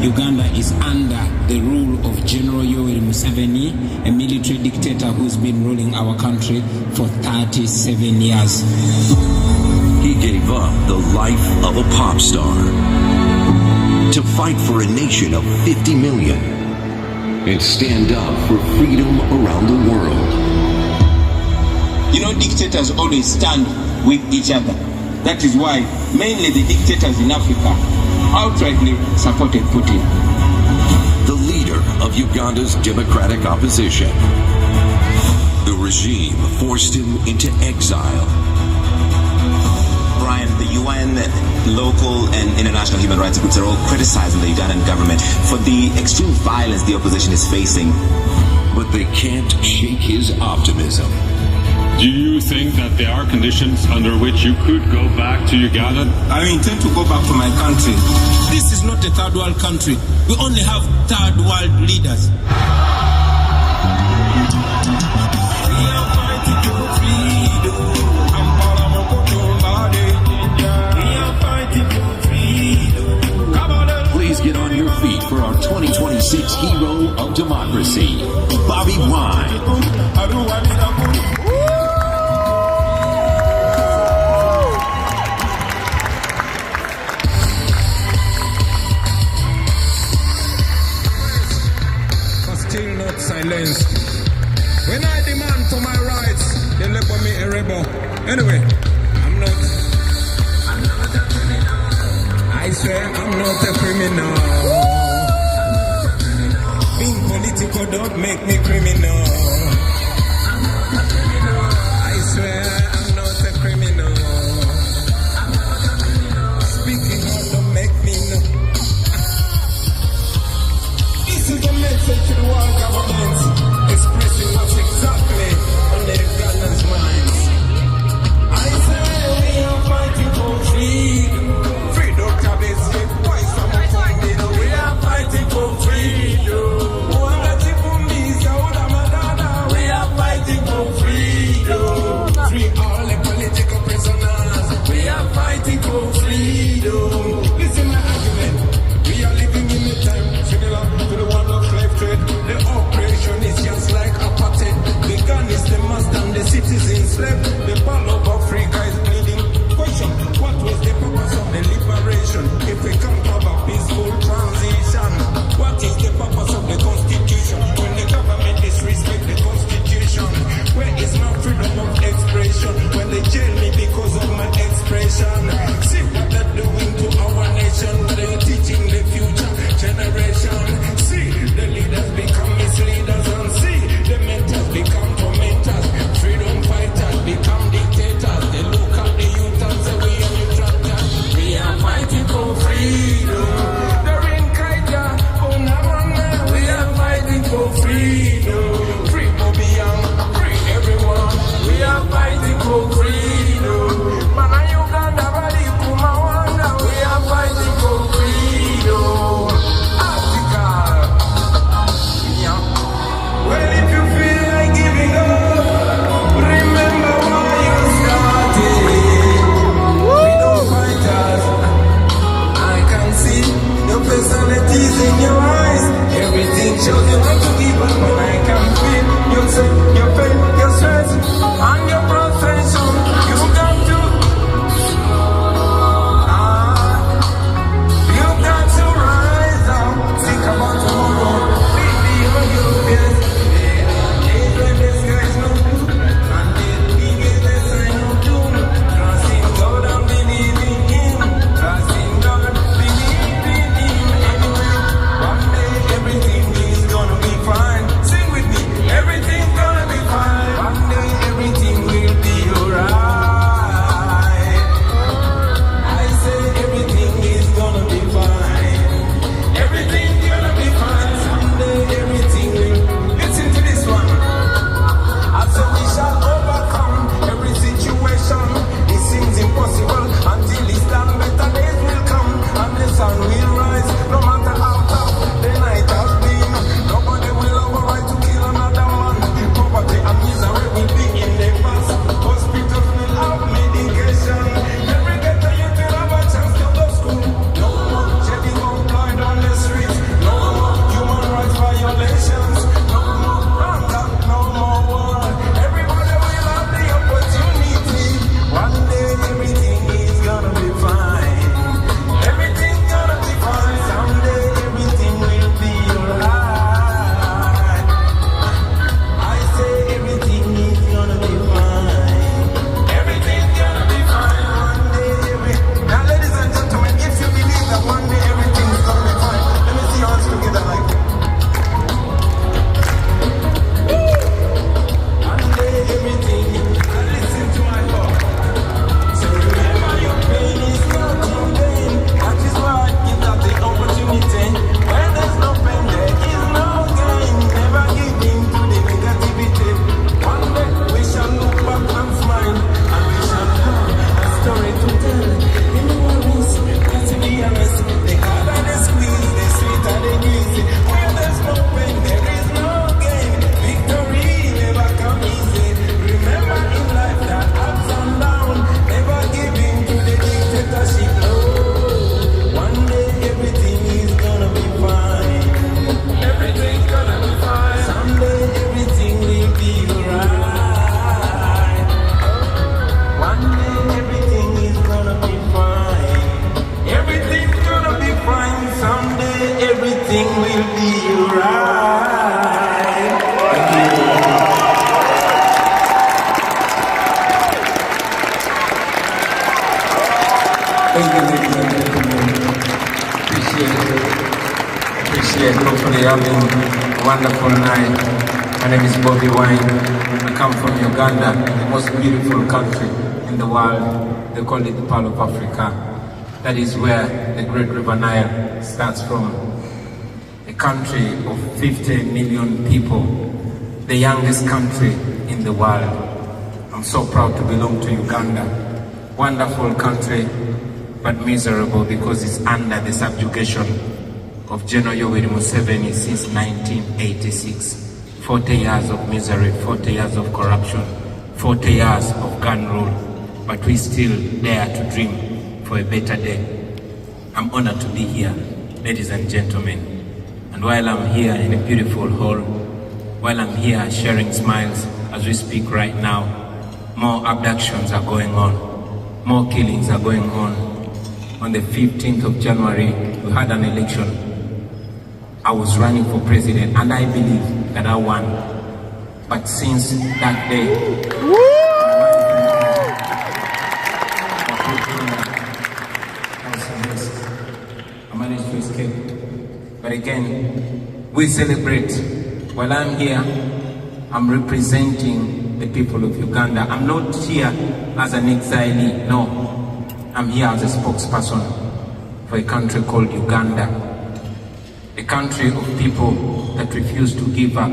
Uganda is under the rule of General Yoweri Museveni, a military dictator who's been ruling our country for 37 years. He gave up the life of a pop star to fight for a nation of 50 million and stand up for freedom around the world. You know, dictators always stand with each other. That is why mainly the dictators in Africa outrightly supported Putin. The leader of Uganda's democratic opposition. The regime forced him into exile. Brian, the UN, local and international human rights groups are all criticizing the Ugandan government for the extreme violence the opposition is facing. But they can't shake his optimism. Do you think that there are conditions under which you could go back to Uganda? I intend to go back to my country. This is not a third world country. We only have third world leaders. Please get on your feet for our 2026 hero of democracy, Bobiwine. Still not silenced. When I demand for my rights, they label me a rebel. Anyway, I'm not a criminal. I swear I'm not a criminal. Being political don't make me criminal. I swear I'm not a criminal. Speaking out don't make me no. This is the message to the world government, expressing what's exactly on the Ugandans' minds. I say we are fighting for freedom. Free Dr. Basic, voice of my freedom. We are fighting for freedom. everything will be right. Thank you. Thank you, ladies and gentlemen. Appreciate hopefully having a wonderful night. My name is Bobiwine. I come from Uganda, the most beautiful country in the world. They call it the Pearl of Africa. That is where the great river Nile starts from. A country of 50 million people, the youngest country in the world. I'm so proud to belong to Uganda. Wonderful country, but miserable because it's under the subjugation of Newyor Museveni since 1986. 40 years of misery, 40 years of corruption, 40 years of gun rule, but we still dare to dream for a better day. I'm honored to be here, ladies and gentlemen. And while I'm here in a beautiful hall, while I'm here sharing smiles as we speak right now, more abductions are going on, more killings are going on. On the 15th of January, we had an election. I was running for president and I believe that I won. But since that day, I managed to escape. But again, we celebrate. While I'm here, I'm representing the people of Uganda. I'm not here as an exilee, no. I'm here as a spokesperson for a country called Uganda. A country of people that refuse to give up,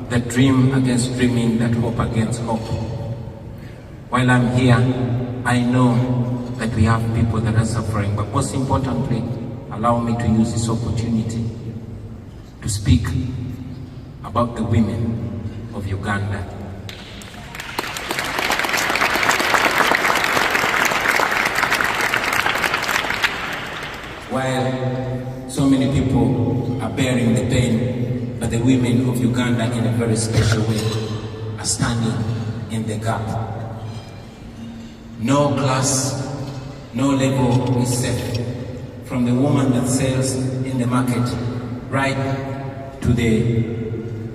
that dream against dreaming, that hope against hope. While I'm here, I know that we have people that are suffering, but most importantly, allow me to use this opportunity to speak about the women of Uganda. While so many people are bearing the pain, but the women of Uganda in a very special way are standing in the gap. No class, no level is safe. From the woman that sells in the market, right to the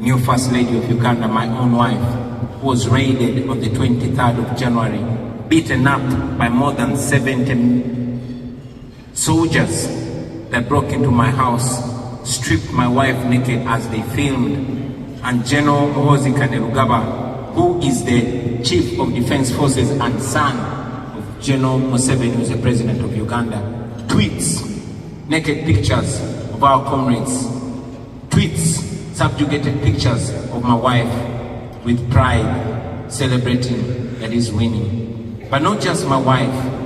new First Lady of Uganda, my own wife, who was raided on the 23rd of January, beaten up by more than 70 soldiers that broke into my house, stripped my wife naked as they filmed. And General Muhoozi Kainerugaba, who is the Chief of Defense Forces and son of General Museveni, who is the President of Uganda, tweets naked pictures of our comrades, tweets subjugated pictures of my wife with pride, celebrating that he's winning. But not just my wife,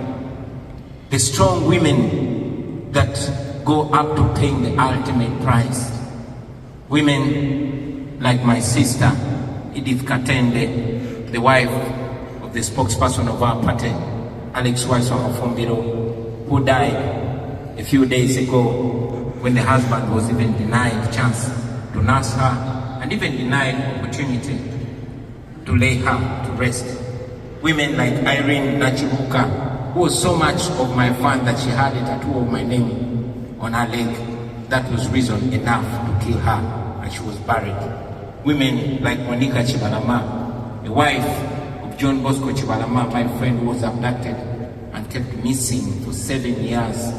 the strong women that go up to paying the ultimate price. Women like my sister, Edith Katende, the wife of the spokesperson of our party, Alex Waiswa-Mafumbiro, who died a few days ago when the husband was even denied chance to nurse her and even denied opportunity to lay her to rest. Women like Irene Nachibuka, who was so much of my fan that she had a tattoo of my name on her leg. That was reason enough to kill her, and she was buried. Women like Monica Chibalama, the wife of John Bosco Chibalama, my friend, who was abducted and kept missing for 7 years.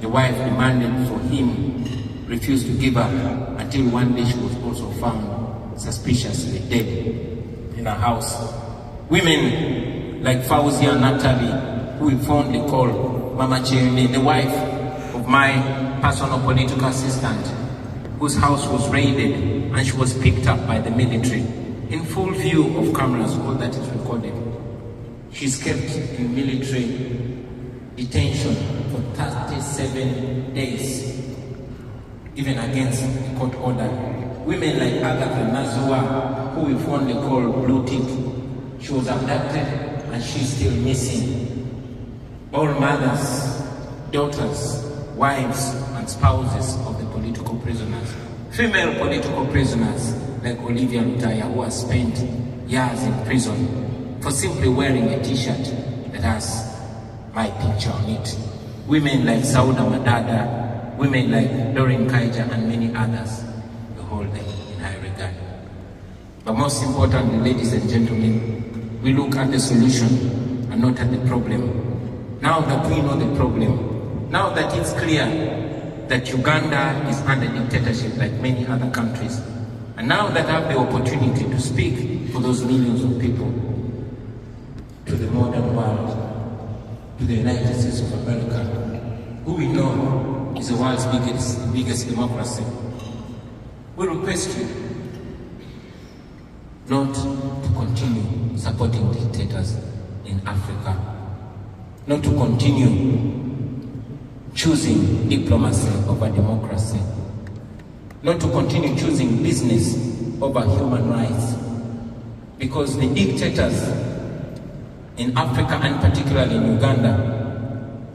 The wife demanded for him, refused to give up, until one day she was also found suspiciously dead in her house. Women like Fauzia Natalie, who we fondly call Mama Chirine, the wife of my personal political assistant, whose house was raided and she was picked up by the military in full view of cameras, all that is recorded. She's kept in military detention for 37 days, even against the court order. Women like Agatha Nazua, who we fondly call Blue Tick, she was abducted and she's still missing. All mothers, daughters, wives and spouses of the political prisoners. Female political prisoners like Olivia Lutaya, who has spent years in prison for simply wearing a t-shirt that has my picture on it. Women like Sauda Madada, women like Doreen Kaija and many others, we hold them in high regard. But most importantly, ladies and gentlemen, we look at the solution and not at the problem. Now that we know the problem, now that it's clear that Uganda is under dictatorship like many other countries, and now that I have the opportunity to speak for those millions of people, to the modern world, to the United States of America, who we know is the world's biggest democracy, we request you not to continue supporting dictators in Africa, not to continue choosing diplomacy over democracy, not to continue choosing business over human rights, because the dictators in Africa and particularly in Uganda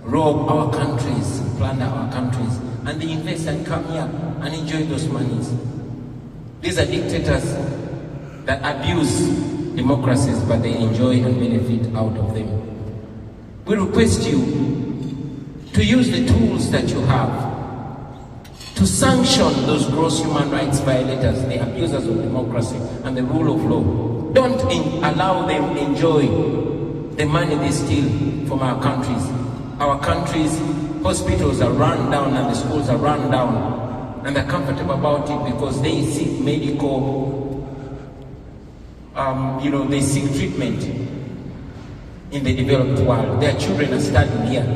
rob our countries, plunder our countries, and they invest and come here and enjoy those monies. These are dictators that abuse democracies, but they enjoy and benefit out of them. We request you to use the tools that you have to sanction those gross human rights violators, the abusers of democracy and the rule of law. Don't allow them enjoy the money they steal from our countries. Our countries' hospitals are run down and the schools are run down, and they're comfortable about it because they seek medical, they seek treatment in the developed world. Their children are studying here.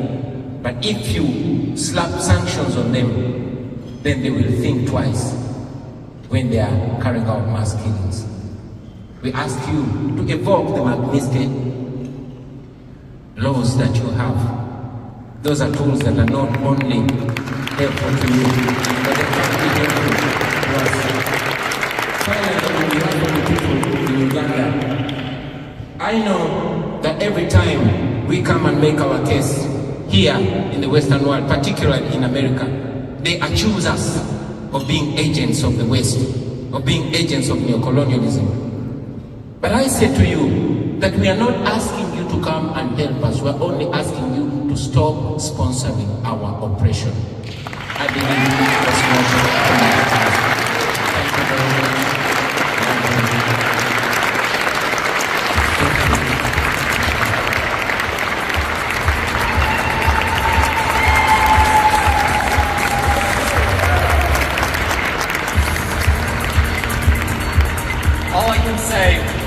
But if you slap sanctions on them, then they will think twice when they are carrying out mass killings. We ask you to evoke the Magnitsky laws that you have. Those are tools that are not only helpful to you, but they can be helpful to us. Finally, on behalf of the people in Uganda, I know that every time we come and make our case here in the Western world, particularly in America, they accuse us of being agents of the West, of being agents of neocolonialism. But I say to you that we are not asking you to come and help us. We are only asking you to stop sponsoring our oppression. I believe that's Thank you very much.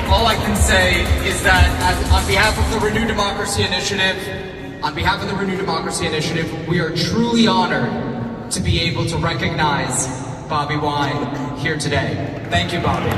All I can say is that on behalf of the Renew Democracy Initiative, we are truly honored to be able to recognize Bobiwine here today. Thank you, Bobby.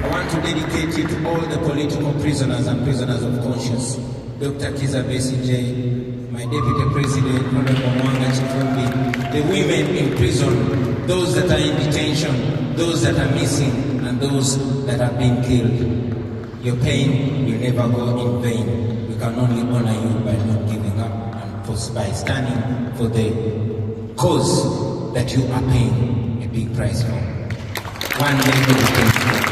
I want to dedicate it to all the political prisoners and prisoners of conscience. Dr. Kiza Besigye, my Deputy President, Honorable Mwanga Chifumbi, the women in prison, those that are in detention, those that are missing, and those that have been killed. Your pain will never go in vain. We can only honor you by not giving up and by standing for the cause that you are paying a big price for. One day you will pay for it.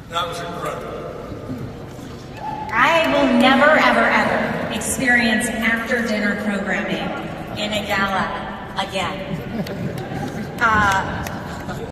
That was incredible. I will never, ever, ever experience after-dinner programming in a gala again.